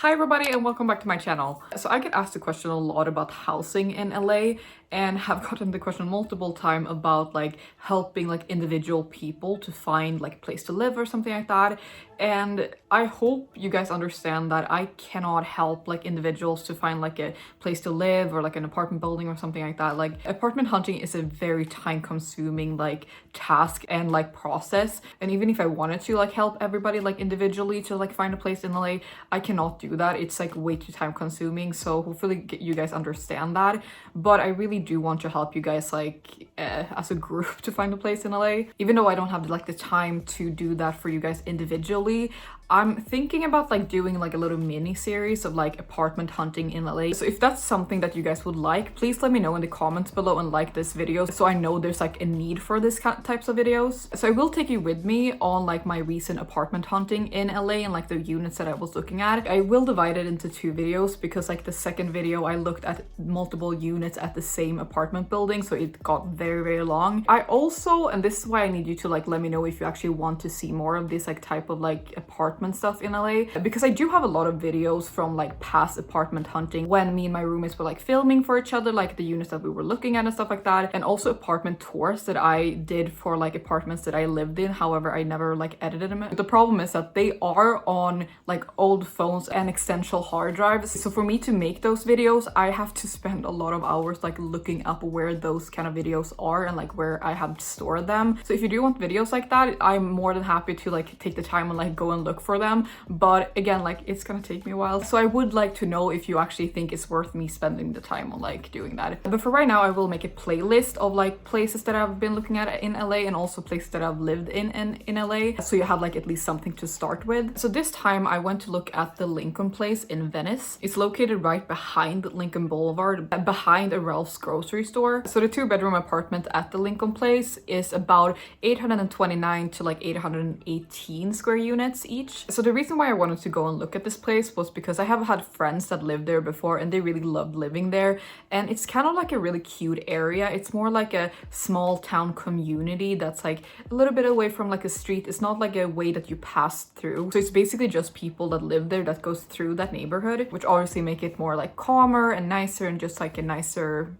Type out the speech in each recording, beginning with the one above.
Hi everybody and welcome back to my channel. So I get asked the question a lot about housing in LA and have gotten the question multiple times about like helping like individual people to find like a place to live or something like that. And I hope you guys understand that I cannot help like individuals to find like a place to live or like an apartment building or something like that. Like apartment hunting is a very time consuming like task and like process. And even if I wanted to like help everybody like individually to like find a place in LA, I cannot do that. It's like way too time consuming. So hopefully you guys understand that. But I really do want to help you guys like as a group to find a place in LA. Even though I don't have like the time to do that for you guys individually, I'm thinking about like doing like a little mini series of like apartment hunting in LA. So if that's something that you guys would like, please let me know in the comments below and like this video so I know there's like a need for this types of videos. So I will take you with me on like my recent apartment hunting in LA and like the units that I was looking at. I will divide it into two videos because like the second video I looked at multiple units at the same apartment building, so it got very long. I also, and this is why I need you to like let me know if you actually want to see more of this like type of like apartment stuff in LA, because I do have a lot of videos from like past apartment hunting when me and my roommates were like filming for each other, like the units that we were looking at and stuff like that, and also apartment tours that I did for like apartments that I lived in. However, I never like edited them. The problem is that they are on like old phones and external hard drives, so for me to make those videos I have to spend a lot of hours like looking up where those kind of videos are and like where I have stored them. So if you do want videos like that, I'm more than happy to like take the time and like go and look for them, but again, like it's gonna take me a while. So I would like to know if you actually think it's worth me spending the time on like doing that. But for right now I will make a playlist of like places that I've been looking at in LA and also places that I've lived in LA, so you have like at least something to start with. So this time I went to look at the Lincoln Place in Venice. It's located right behind Lincoln Boulevard, behind a Ralph's grocery store. So the 2-bedroom apartment at the Lincoln Place is about 829 to like 818 square units each. So the reason why I wanted to go and look at this place was because I have had friends that lived there before and they really loved living there, and it's kind of like a really cute area. It's more like a small town community that's like a little bit away from like a street. It's not like a way that you pass through, so it's basically just people that live there that goes through that neighborhood, which obviously make it more like calmer and nicer and just like a nicer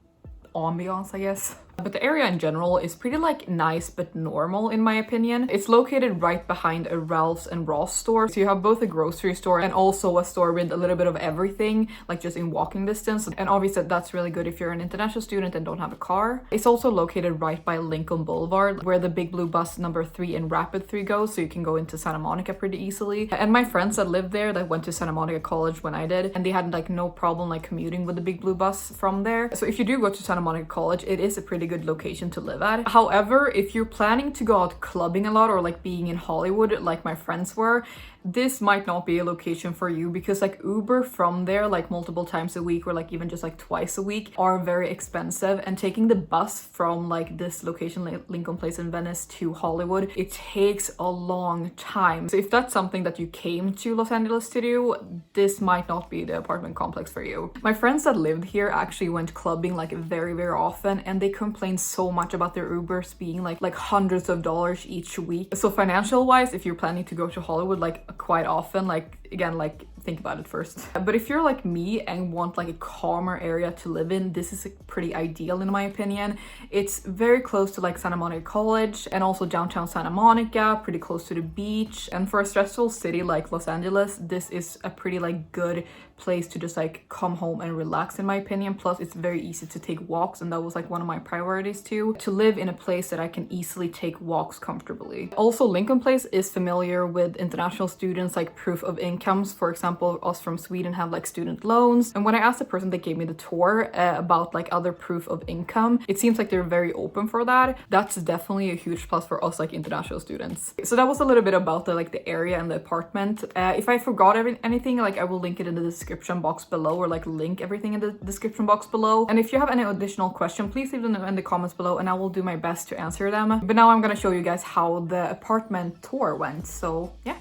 ambiance, I guess. But the area in general is pretty like nice but normal in my opinion. It's located right behind a Ralph's and Ross store, so you have both a grocery store and also a store with a little bit of everything, like just in walking distance, and obviously that's really good if you're an international student and don't have a car. It's also located right by Lincoln Boulevard, where the Big Blue bus number 3 and Rapid 3 goes, so you can go into Santa Monica pretty easily. And my friends that lived there that went to Santa Monica College when I did, and they had like no problem like commuting with the Big Blue bus from there. So if you do go to Santa Monica College, it is a pretty good location to live at. However, if you're planning to go out clubbing a lot or like being in Hollywood like my friends were, this might not be a location for you, because like Uber from there like multiple times a week or like even just like twice a week are very expensive, and taking the bus from like this location, Lincoln Place in Venice, to Hollywood, it takes a long time. So if that's something that you came to Los Angeles to do, this might not be the apartment complex for you. My friends that lived here actually went clubbing like very often, and they complained so much about their Ubers being like hundreds of dollars each week. So financial wise, if you're planning to go to Hollywood like quite often, like again, like think about it first. But if you're like me and want like a calmer area to live in, this is pretty ideal in my opinion. It's very close to like Santa Monica College and also downtown Santa Monica, pretty close to the beach, and for a stressful city like Los Angeles, this is a pretty like good place to just like come home and relax in my opinion. Plus it's very easy to take walks, and that was like one of my priorities too, to live in a place that I can easily take walks comfortably. Also, Lincoln Place is familiar with international students like proof of incomes. For example, us from Sweden have like student loans, and when I asked the person that gave me the tour about like other proof of income, it seems like they're very open for that. That's definitely a huge plus for us like international students. So that was a little bit about the like the area and the apartment. If I forgot anything, like I will link it in the description box below, or like link everything in the description box below. And if you have any additional question, please leave them in the comments below and I will do my best to answer them. But now I'm gonna show you guys how the apartment tour went, so yeah.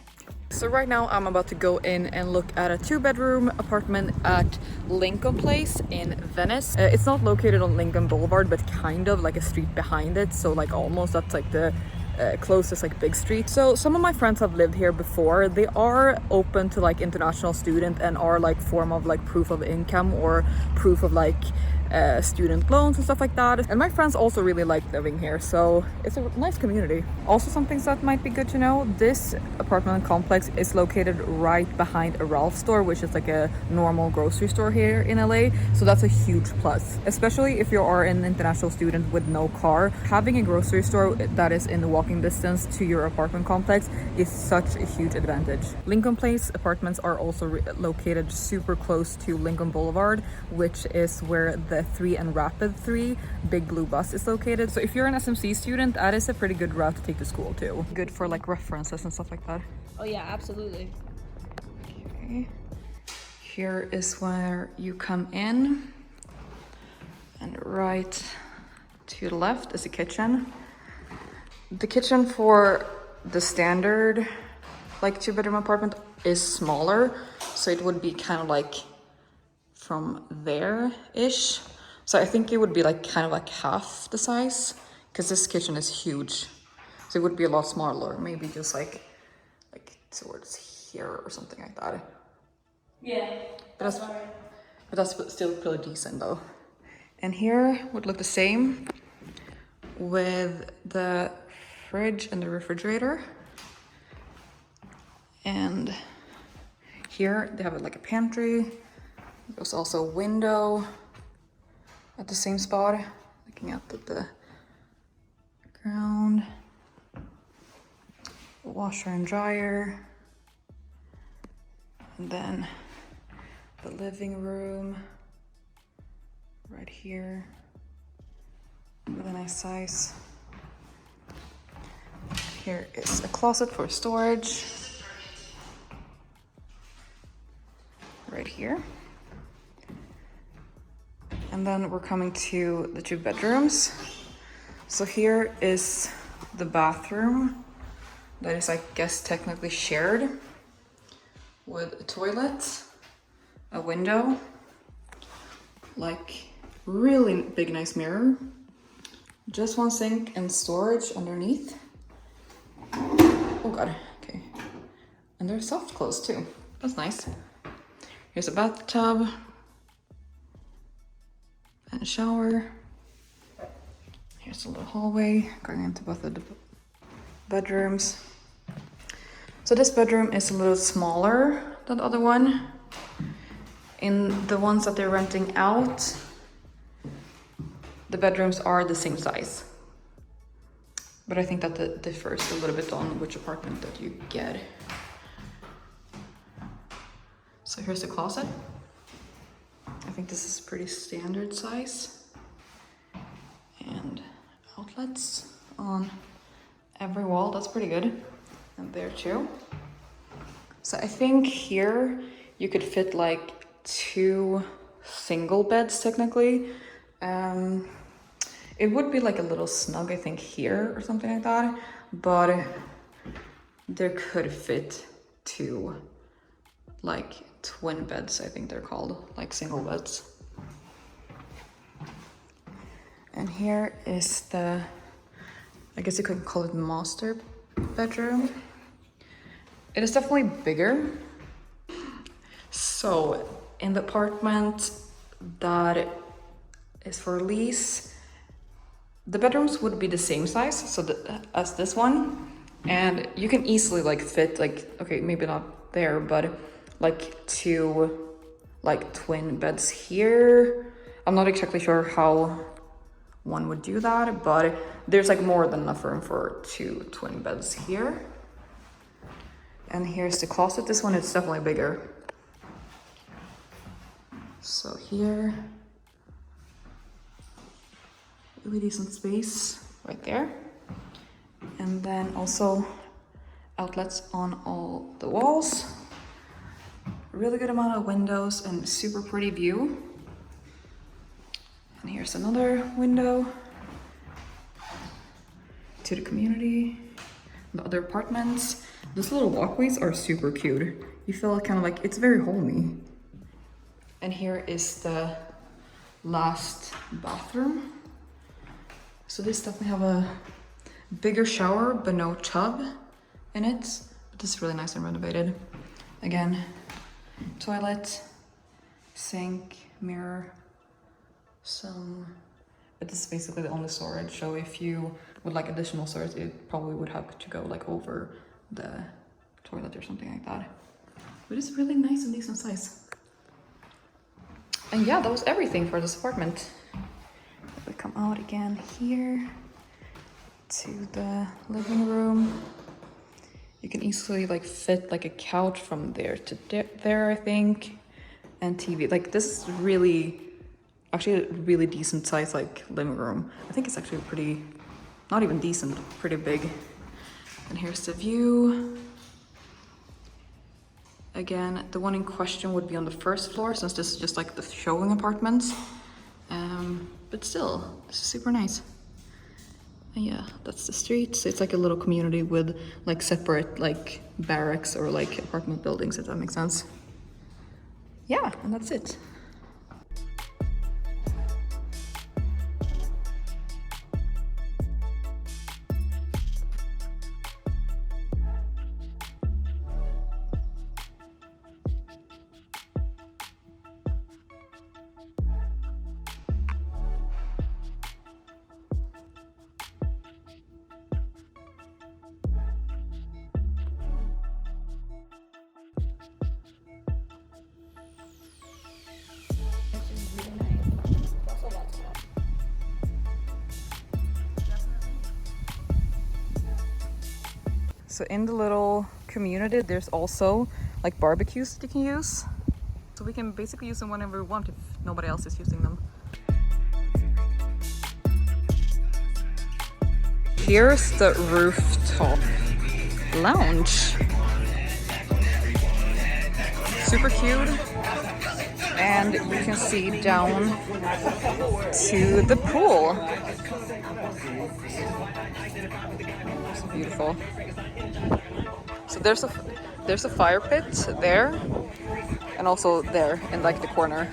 So right now I'm about to go in and look at a 2-bedroom apartment at Lincoln Place in Venice. It's not located on Lincoln Boulevard, but kind of like a street behind it, so like almost that's like the closest like big street. So some of my friends have lived here before. They are open to like international student and are like form of like proof of income or proof of like student loans and stuff like that. And my friends also really like living here, so it's a nice community. Also, some things that might be good to know: this apartment complex is located right behind a Ralph store, which is like a normal grocery store here in LA. So that's a huge plus, especially if you are an international student with no car. Having a grocery store that is in walking distance to your apartment complex is such a huge advantage. Lincoln Place apartments are also located super close to Lincoln Boulevard, which is where the 3 and Rapid 3 Big Blue bus is located. So if you're an SMC student, that is a pretty good route to take to school too. Good for like references and stuff like that. Oh yeah, absolutely. Okay. Here is where you come in, and right to the left is the kitchen. The kitchen for the standard like 2-bedroom apartment is smaller, so it would be kind of like from there-ish. So I think it would be like kind of like half the size, because this kitchen is huge. So it would be a lot smaller, maybe just like towards here or something like that. Yeah, but that's still pretty decent though. And here would look the same with the fridge and the refrigerator. And here they have like a pantry. There's also a window at the same spot, looking out at the ground. A washer and dryer. And then the living room right here with a nice size. Here is a closet for storage right here. And then we're coming to the 2 bedrooms. So here is the bathroom that is, I guess, technically shared, with a toilet, a window, like really big nice mirror, just one sink and storage underneath. Oh god, okay. And there's soft clothes too, that's nice. Here's a bathtub and a shower. Here's a little hallway going into both of the bedrooms. So this bedroom is a little smaller than the other one. In the ones that they're renting out, the bedrooms are the same size. But I think that differs a little bit on which apartment that you get. So here's the closet. I think this is pretty standard size. And outlets on every wall, that's pretty good. And there too. So I think here you could fit like 2 single beds technically. It would be like a little snug, I think, here or something like that, but there could fit 2 like twin beds, I think they're called, like single beds. And here is the, I guess you could call it master bedroom. It is definitely bigger. So in the apartment that is for lease, the bedrooms would be the same size as this one, and you can easily like fit like, okay, maybe not there, but like 2 like twin beds here. I'm not exactly sure how one would do that, but there's like more than enough room for 2 twin beds here. And here's the closet. This one is definitely bigger. So here, really decent space right there. And then also outlets on all the walls. Really good amount of windows and super pretty view. And here's another window to the community, the other apartments. These little walkways are super cute. You feel kind of like it's very homey. And here is the last bathroom. So this definitely have a bigger shower, but no tub in it. But this is really nice and renovated. Again, toilet, sink, mirror, but this is basically the only storage. So if you would like additional storage, it probably would have to go like over the toilet or something like that. But it's really nice and decent size. And yeah, that was everything for this apartment. We come out again here to the living room. You can easily like fit like a couch from there to there, I think, and TV. Like this is really, actually a really decent size like living room. I think it's actually pretty, not even decent, pretty big. And here's the view. Again, the one in question would be on the first floor since this is just like the showing apartments. But still, this is super nice. And yeah, that's the street. So it's like a little community with like separate like barracks or like apartment buildings, if that makes sense. Yeah, and that's it. So in the little community, there's also like barbecues that you can use. So we can basically use them whenever we want if nobody else is using them. Here's the rooftop lounge. Super cute. And you can see down to the pool. It's beautiful. So there's a fire pit there and also there in like the corner.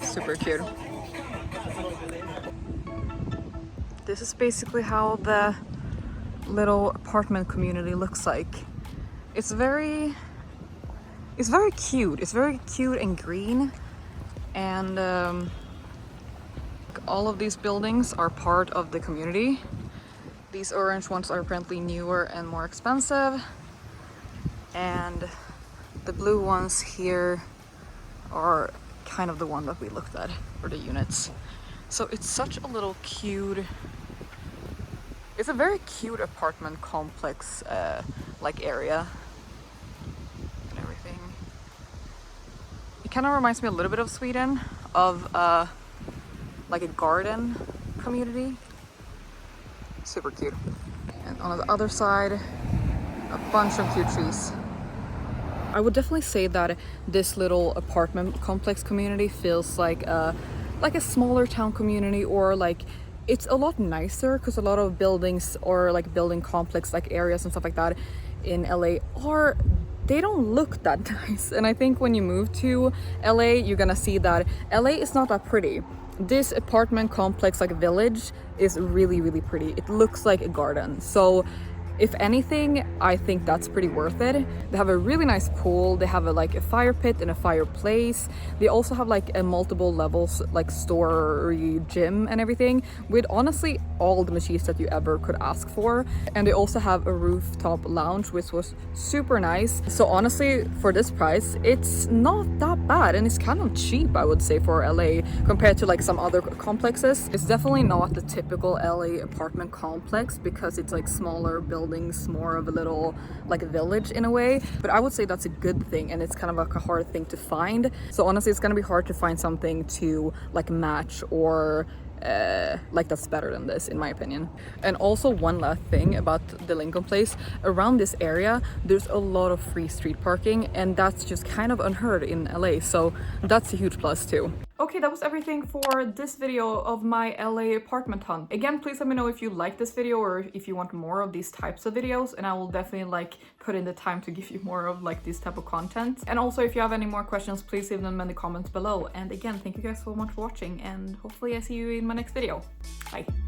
Super cute. This is basically how the little apartment community looks like. It's very cute. It's very cute and green, and all of these buildings are part of the community. These orange ones are apparently newer and more expensive, and the blue ones here are kind of the one that we looked at for the units. So it's such a little cute, it's a very cute apartment complex like area and everything. It kind of reminds me a little bit of Sweden, of like a garden community. Super cute. And on the other side, a bunch of cute trees. I would definitely say that this little apartment complex community feels like a smaller town community, or like it's a lot nicer because a lot of buildings or like building complex like areas and stuff like that in LA they don't look that nice. And I think when you move to LA, you're gonna see that LA is not that pretty. This apartment complex like village is really, really pretty. It looks like a garden. So if anything, I think that's pretty worth it. They have a really nice pool. They have a fire pit and a fireplace. They also have like a multiple levels like store gym and everything with honestly all the machines that you ever could ask for. And they also have a rooftop lounge, which was super nice. So honestly, for this price, it's not that bad, and it's kind of cheap, I would say, for LA compared to like some other complexes. It's definitely not the typical LA apartment complex because it's like smaller buildings, more of a little like a village in a way, but I would say that's a good thing, and it's kind of like a hard thing to find. So honestly, it's gonna be hard to find something to like match or like that's better than this, in my opinion. And also one last thing about the Lincoln Place, around this area there's a lot of free street parking, and that's just kind of unheard in LA, so that's a huge plus too. Okay, that was everything for this video of my LA apartment hunt. Again, please let me know if you like this video or if you want more of these types of videos, and I will definitely like put in the time to give you more of like this type of content. And also, if you have any more questions, please leave them in the comments below. And again, thank you guys so much for watching, and hopefully I see you in my next video. Bye.